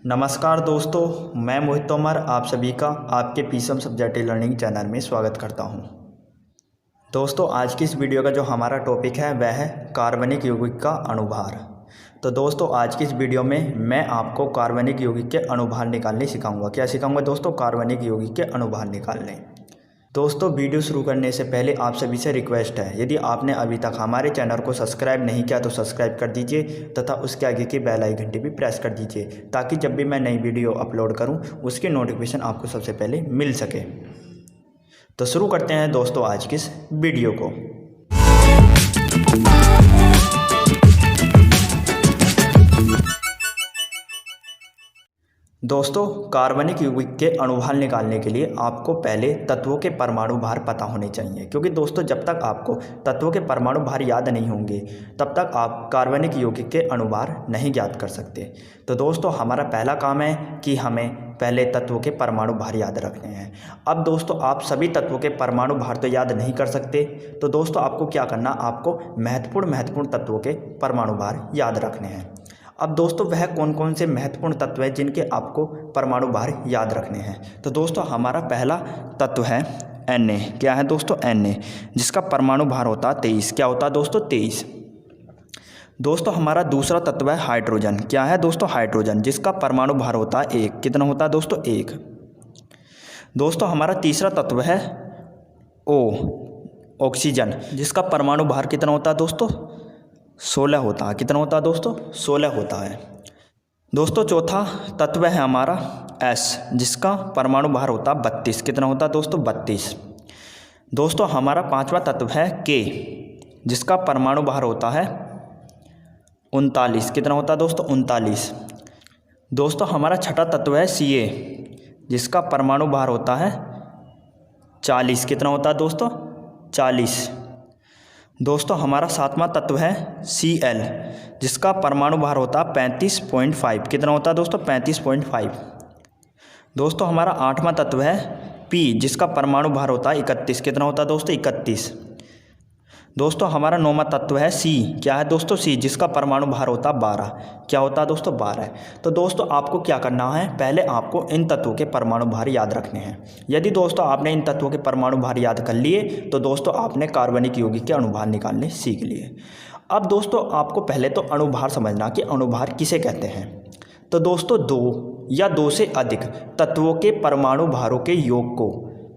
नमस्कार दोस्तों, मैं मोहित तोमर आप सभी का आपके पीसम सब्जेक्ट लर्निंग चैनल में स्वागत करता हूं। दोस्तों, आज की इस वीडियो का जो हमारा टॉपिक है वह है कार्बनिक यौगिक का अणुभार। तो दोस्तों, आज की इस वीडियो में मैं आपको कार्बनिक यौगिक के अणुभार निकालने सिखाऊंगा। क्या सिखाऊंगा दोस्तों? कार्बनिक यौगिक के अणुभार निकालने। दोस्तों, वीडियो शुरू करने से पहले आप सभी से रिक्वेस्ट है, यदि आपने अभी तक हमारे चैनल को सब्सक्राइब नहीं किया तो सब्सक्राइब कर दीजिए तथा उसके आगे की बेल आइकन घंटी भी प्रेस कर दीजिए ताकि जब भी मैं नई वीडियो अपलोड करूं उसकी नोटिफिकेशन आपको सबसे पहले मिल सके। तो शुरू करते हैं दोस्तों आज की इस वीडियो को। दोस्तों, कार्बनिक यौगिक के अणुभार निकालने के लिए आपको पहले तत्वों के परमाणु भार पता होने चाहिए, क्योंकि दोस्तों जब तक आपको तत्वों के परमाणु भार याद नहीं होंगे तब तक आप कार्बनिक यौगिक के अणुभार नहीं ज्ञात कर सकते। तो दोस्तों, हमारा पहला काम है कि हमें पहले तत्वों के परमाणु भार याद रखने हैं। अब दोस्तों, आप सभी तत्वों के परमाणु भार तो याद नहीं कर सकते, तो दोस्तों आपको क्या करना, आपको महत्वपूर्ण तत्वों के परमाणु भार याद रखने हैं। अब दोस्तों, वह कौन कौन से महत्वपूर्ण तत्व हैं जिनके आपको परमाणु भार याद रखने हैं। तो दोस्तों, हमारा पहला तत्व है Na। क्या है दोस्तों? Na, जिसका परमाणु भार होता है 23। क्या होता है दोस्तों? 23। दोस्तों, हमारा दूसरा तत्व है हाइड्रोजन। क्या है दोस्तों? हाइड्रोजन, जिसका परमाणु भार होता है 1। कितना होता है दोस्तों? 1। दोस्तों, हमारा तीसरा तत्व है O, ऑक्सीजन, जिसका परमाणु भार कितना होता है दोस्तों? 16 होता है। कितना होता है दोस्तों? 16 होता है। दोस्तों, चौथा तत्व है हमारा S, जिसका परमाणु भार होता है 32। कितना होता है दोस्तों? 32। दोस्तों, हमारा पांचवा तत्व है K, जिसका परमाणु भार होता है 39। कितना होता है दोस्तों? 39। दोस्तों, हमारा छठा तत्व है Ca, जिसका परमाणु भार होता है 40। कितना होता है दोस्तों? 40। दोस्तों, हमारा सातवां तत्व है Cl, जिसका परमाणु भार होता है 35.5। कितना होता है दोस्तों? 35.5। दोस्तों, हमारा आठवां तत्व है P, जिसका परमाणु भार होता है 31। कितना होता है दोस्तों? 31। दोस्तों, हमारा नौवां तत्व है C। क्या है दोस्तों? C, जिसका परमाणु भार होता है 12। क्या होता है दोस्तों? 12। तो दोस्तों, आपको क्या करना है, पहले आपको इन तत्वों के परमाणु भार याद रखने हैं। यदि दोस्तों आपने इन तत्वों के परमाणु भार याद कर लिए तो दोस्तों आपने कार्बनिक यौगिक के अणुभार निकालने सीख लिए। अब दोस्तों, आपको पहले तो अणुभार समझना कि अणुभार किसे कहते हैं। तो दोस्तों, 2 या 2 से अधिक तत्वों के परमाणु भारों के योग को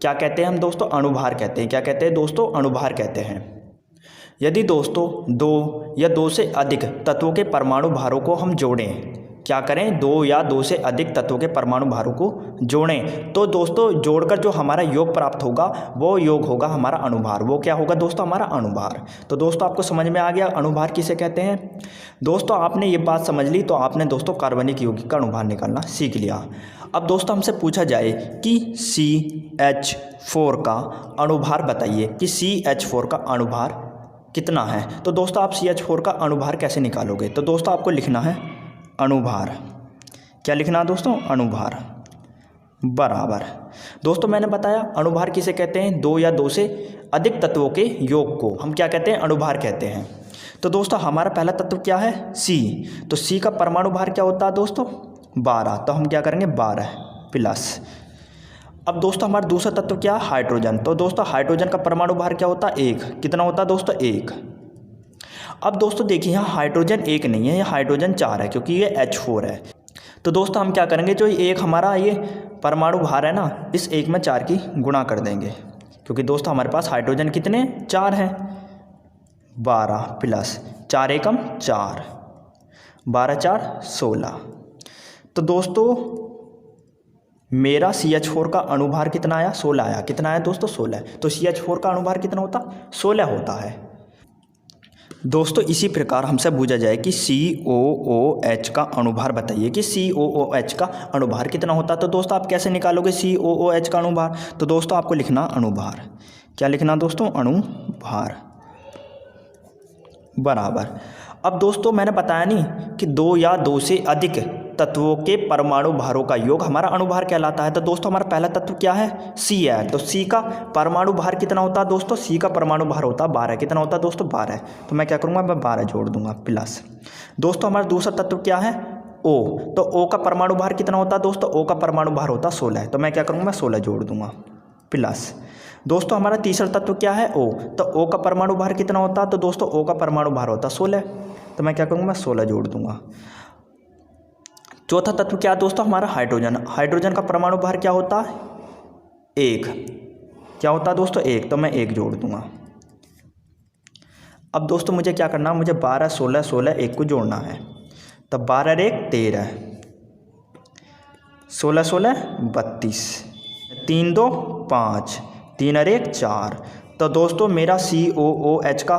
क्या कहते हैं हम दोस्तों? अणुभार कहते हैं। क्या कहते हैं दोस्तों? अणुभार कहते हैं। यदि दोस्तों 2 या 2 से अधिक तत्वों के परमाणु भारों को हम जोड़ें, क्या करें, 2 या 2 से अधिक तत्वों के परमाणु भारों को जोड़ें, तो दोस्तों जोड़कर जो हमारा योग प्राप्त होगा वो योग होगा हमारा अणुभार। वो क्या होगा दोस्तों? हमारा अणुभार। तो दोस्तों, आपको समझ में आ गया अणुभार किसे कहते हैं। दोस्तों, आपने ये बात समझ ली तो आपने दोस्तों कार्बनिक यौगिक का अणुभार निकालना सीख लिया। अब दोस्तों हमसे पूछा जाए कि CH4 का अणुभार बताइए कि CH4 का अणुभार कितना है। तो दोस्तों, आप CH4 का अणुभार कैसे निकालोगे? तो दोस्तों, आपको लिखना है अणुभार। क्या लिखना है दोस्तों? अणुभार बराबर। दोस्तों, मैंने बताया अणुभार किसे कहते हैं, 2 या 2 से अधिक तत्वों के योग को हम क्या कहते हैं? अणुभार कहते हैं। तो दोस्तों, हमारा पहला तत्व क्या है? C। तो C का परमाणु भार क्या होता है दोस्तों? 12। तो हम क्या करेंगे? 12 प्लस। अब दोस्तों, हमारा दूसरा तत्व क्या है? हाइड्रोजन। तो दोस्तों, हाइड्रोजन का परमाणु भार क्या होता है? 1। कितना होता है दोस्तों? 1। अब दोस्तों देखिए, यहाँ हाइड्रोजन 1 नहीं है, यहाँ हाइड्रोजन 4 है, क्योंकि ये H4 है। तो दोस्तों हम क्या करेंगे, जो एक हमारा ये परमाणु भार है ना, इस 1 में 4 की गुणा कर देंगे, क्योंकि दोस्तों हमारे पास हाइड्रोजन कितने? 4 हैं। 12 प्लस 4 एकम 4, 12 4 16। तो दोस्तों मेरा CH4 का अणुभार कितना आया? 16 आया। कितना आया दोस्तों? 16। तो CH4 का अणुभार कितना होता? 16 होता है। दोस्तों, इसी प्रकार हमसे पूछा जाए कि COOH का अणुभार बताइए कि COOH का अणुभार कितना होता। तो दोस्तों आप कैसे निकालोगे COOH का अणुभार? तो दोस्तों आपको लिखना अणुभार। क्या लिखना दोस्तों? अणुभार बराबर। अब दोस्तों मैंने बताया नहीं कि 2 या 2 से अधिक तत्वों के परमाणु भारों का योग हमारा अणुभार कहलाता है। तो दोस्तों हमारा पहला तत्व क्या है? C है। तो C का परमाणु भार कितना होता है दोस्तों? C का परमाणु भार होता है 12। कितना होता है दोस्तों? 12। तो मैं क्या करूँगा? मैं 12 जोड़ दूंगा प्लस। दोस्तों हमारा दूसरा तत्व क्या है? O, तो O का परमाणु भार कितना होता है दोस्तों? O का परमाणु भार होता 16 है, तो मैं क्या करूँगा, मैं 16 जोड़ दूंगा। प्लस दोस्तों हमारा तीसरा तत्व क्या है? O, तो O का परमाणु भार कितना होता है? तो दोस्तों O का परमाणु भार होता 16, तो मैं क्या करूँगा, मैं 16 जोड़ दूंगा। चौथा तत्व क्या है दोस्तों? हमारा हाइड्रोजन। हाइड्रोजन का परमाणु भार क्या होता है? 1। क्या होता है दोस्तों? 1, तो मैं 1 जोड़ दूंगा। अब दोस्तों मुझे क्या करना है, मुझे 12, 16, 16, 1 को जोड़ना है। तब 12 और 1 13, 16 16 32, 3 2 5, 3 और 1 4। तो दोस्तों मेरा COOH का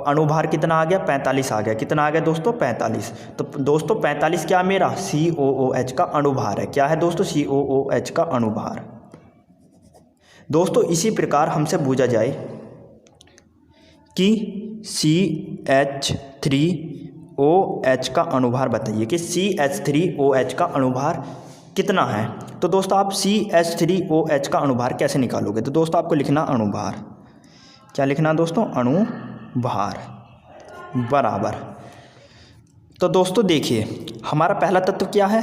अणुभार कितना आ गया? 45 आ गया। कितना आ गया दोस्तों? 45। तो दोस्तों 45 क्या मेरा COOH का अणुभार है। क्या है दोस्तों? COOH का अणुभार। दोस्तों इसी प्रकार हमसे पूछा जाए कि CH3OH का अणुभार बताइए कि CH3OH का अणुभार कितना है। तो दोस्तों आप CH3OH का अणुभार कैसे निकालोगे? तो दोस्तों आपको लिखना अणुभार। क्या लिखना दोस्तों? अणुभार बराबर। तो दोस्तों देखिए हमारा पहला तत्व क्या है?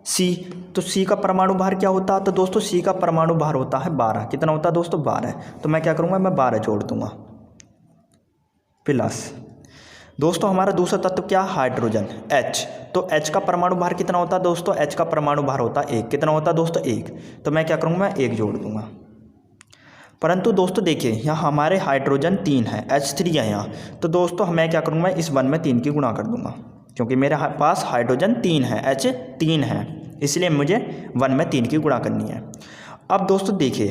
C, तो C का परमाणु भार क्या होता है? तो दोस्तों C का परमाणु भार होता है 12। कितना होता है दोस्तों? 12। तो मैं क्या करूँगा, मैं 12 जोड़ दूंगा। प्लस दोस्तों हमारा दूसरा तत्व क्या है? हाइड्रोजन H, तो H का परमाणु भार कितना होता है दोस्तों? H का परमाणु भार होता है 1। कितना होता है दोस्तों? 1। तो मैं क्या करूँगा, मैं 1 जोड़ दूंगा। परंतु दोस्तों देखिए यहाँ हमारे हाइड्रोजन 3 है, H3 है यहाँ, तो दोस्तों मैं क्या करूँगा, मैं इस 1 में 3 की गुणा कर दूंगा, क्योंकि मेरे पास हाइड्रोजन 3 है, H 3 है, इसलिए मुझे 1 में 3 की गुणा करनी है। अब दोस्तों देखिए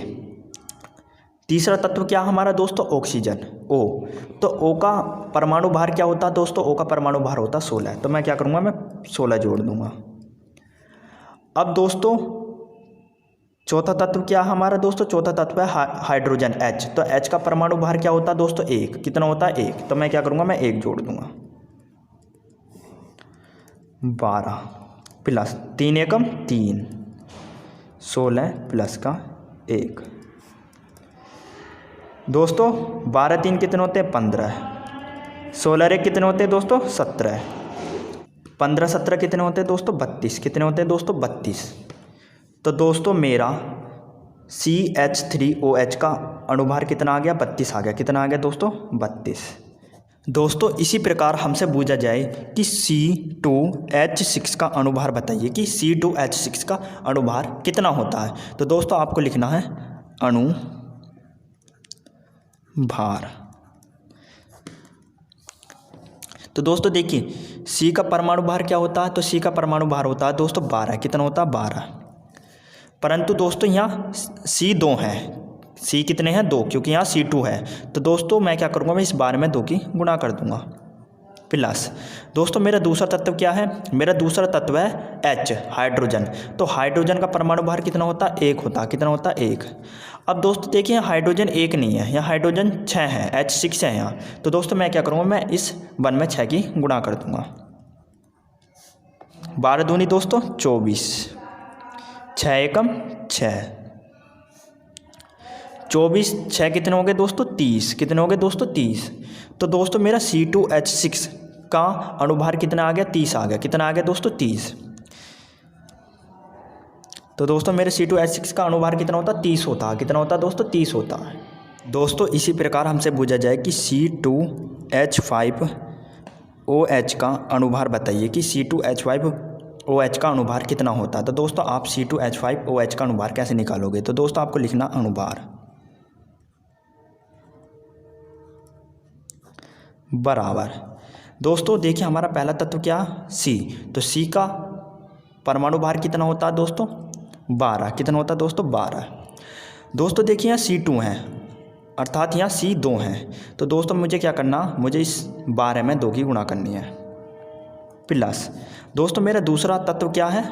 तीसरा तत्व क्या हमारा दोस्तों? ऑक्सीजन O, तो O का परमाणु भार क्या होता है दोस्तों? O का परमाणु भार होता 16, तो मैं क्या करूँगा, मैं 16 जोड़ दूंगा। अब दोस्तों चौथा तत्व क्या हमारा दोस्तों? चौथा तत्व है हाइड्रोजन H, तो H का परमाणु भार क्या होता है दोस्तों? 1। कितना होता है? 1। तो मैं क्या करूँगा, मैं 1 जोड़ दूंगा। 12 प्लस 3 एकम 3, 16 प्लस का 1। दोस्तों 12 3 कितने होते हैं? 15। 16 1 कितने होते हैं दोस्तों? 17। 15 17 कितने होते हैं दोस्तों? 32। कितने होते हैं दोस्तों? 32। तो दोस्तों मेरा CH3OH का अणुभार कितना आ गया? 32 आ गया। कितना आ गया दोस्तों? 32। दोस्तों इसी प्रकार हमसे पूछा जाए कि C2H6 का अणुभार बताइए कि C2H6 का अणुभार कितना होता है। तो दोस्तों आपको लिखना है अणुभार। तो दोस्तों देखिए C का परमाणु भार क्या होता है? तो C का परमाणु भार होता है दोस्तों 12। कितना होता है? 12। परंतु दोस्तों यहाँ C 2 है, C कितने हैं? 2, क्योंकि यहाँ C2 है। तो दोस्तों मैं क्या करूँगा, मैं इस 12 में 2 की गुणा कर दूंगा। प्लस दोस्तों मेरा दूसरा तत्व क्या है? मेरा दूसरा तत्व है H, हाइड्रोजन। तो हाइड्रोजन का परमाणु भार कितना होता है? 1 होता है। कितना होता है? 1। अब दोस्तों देखिए हाइड्रोजन 1 नहीं है, यहाँ हाइड्रोजन 6 है, H6 है यहाँ। तो दोस्तों मैं क्या करूँगा, मैं इस 1 में 6 की गुणा कर दूंगा। 12 दूनी दोस्तों 24, 6 एकम 6, 24 6 कितने हो गए दोस्तों? 30। कितने हो गए दोस्तों? 30। तो दोस्तों मेरा C2H6 का अणुभार कितना आ गया? 30 आ गया। कितना आ गया दोस्तों? 30। तो दोस्तों मेरे C2H6 का अणुभार कितना होता है? 30 होता है। कितना होता है दोस्तों? 30 होता है। दोस्तों इसी प्रकार हमसे पूछा जाए कि C2H5OH का अणुभार बताइए कि C2H5OH का अणुभार कितना होता है। तो दोस्तों आप C2H5OH का अणुभार कैसे निकालोगे? तो दोस्तों आपको लिखना अणुभार बराबर। दोस्तों देखिए हमारा पहला तत्व क्या? C, तो C का परमाणु भार कितना होता है दोस्तों? 12। कितना होता है दोस्तों? 12। दोस्तों देखिए यहाँ C2 है, अर्थात यहाँ C2 है। तो दोस्तों मुझे क्या करना, मुझे इस 12 में 2 की गुणा करनी है। प्लस दोस्तों मेरा दूसरा तत्व क्या है?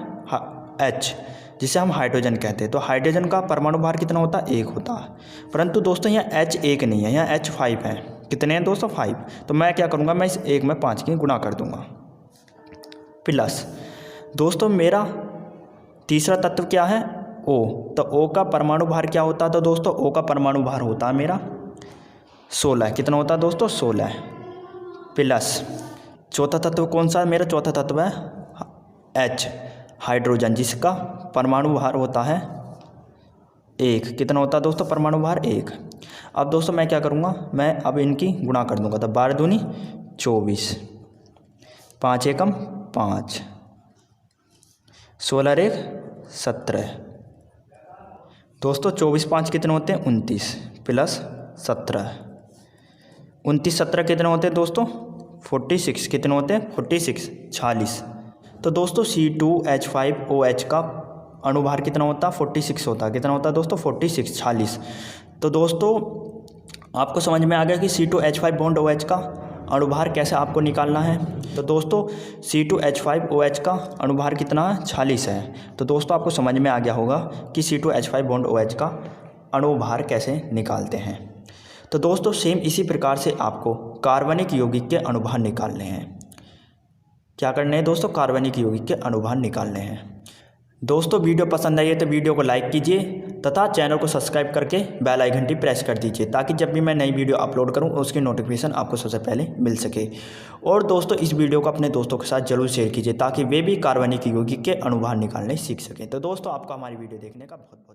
H, जिसे हम हाइड्रोजन कहते हैं। तो हाइड्रोजन का परमाणु भार कितना होता है? 1 होता है। परंतु दोस्तों यहाँ H1 नहीं है, यहाँ H5 है। कितने हैं दोस्तों? 5। तो मैं क्या करूँगा, मैं इस 1 में 5 की गुणा कर दूँगा। प्लस दोस्तों मेरा तीसरा तत्व क्या है? O, तो O का परमाणु भार क्या होता है? तो दोस्तों O का परमाणु भार होता है मेरा 16। कितना होता है दोस्तों? 16। प्लस चौथा तत्व कौन सा है? मेरा चौथा तत्व है H हाइड्रोजन, जिसका परमाणु भार होता है 1। कितना होता है दोस्तों परमाणु भार 1। अब दोस्तों मैं क्या करूँगा, मैं अब इनकी गुणा कर दूँगा, तो 12 दूनी 24, 5 एकम 5, 16 एक 17। दोस्तों 24 5 कितने होते हैं 29 प्लस 17, 29 17 कितने होते हैं दोस्तों 46। कितने होते हैं 46 46। तो दोस्तों C2H5OH का अणुभार कितना होता है 46 होता है। कितना होता है दोस्तों 46 46। तो दोस्तों आपको समझ में आ गया कि C2H5 बॉन्ड OH का अणुभार कैसे आपको निकालना है। तो दोस्तों C2H5OH का अणुभार कितना है 46 है। तो दोस्तों आपको समझ में आ गया होगा कि C2H5 बॉन्ड OH का अणुभार कैसे निकालते हैं। तो दोस्तों सेम इसी प्रकार से आपको कार्बनिक यौगिक के अणुभार निकालने हैं। क्या करने हैं दोस्तों, कार्बनिक यौगिक के अणुभार निकालने हैं। दोस्तों वीडियो पसंद आई है तो वीडियो को लाइक कीजिए तथा चैनल को सब्सक्राइब करके बेल आइकन घंटी प्रेस कर दीजिए, ताकि जब भी मैं नई वीडियो अपलोड करूं उसकी नोटिफिकेशन आपको सबसे पहले मिल सके। और दोस्तों इस वीडियो को अपने दोस्तों के साथ जरूर शेयर कीजिए, ताकि वे भी कार्बनिक यौगिक के अणुभार निकालने सीख सकें। तो दोस्तों आपका हमारी वीडियो देखने का बहुत बहुत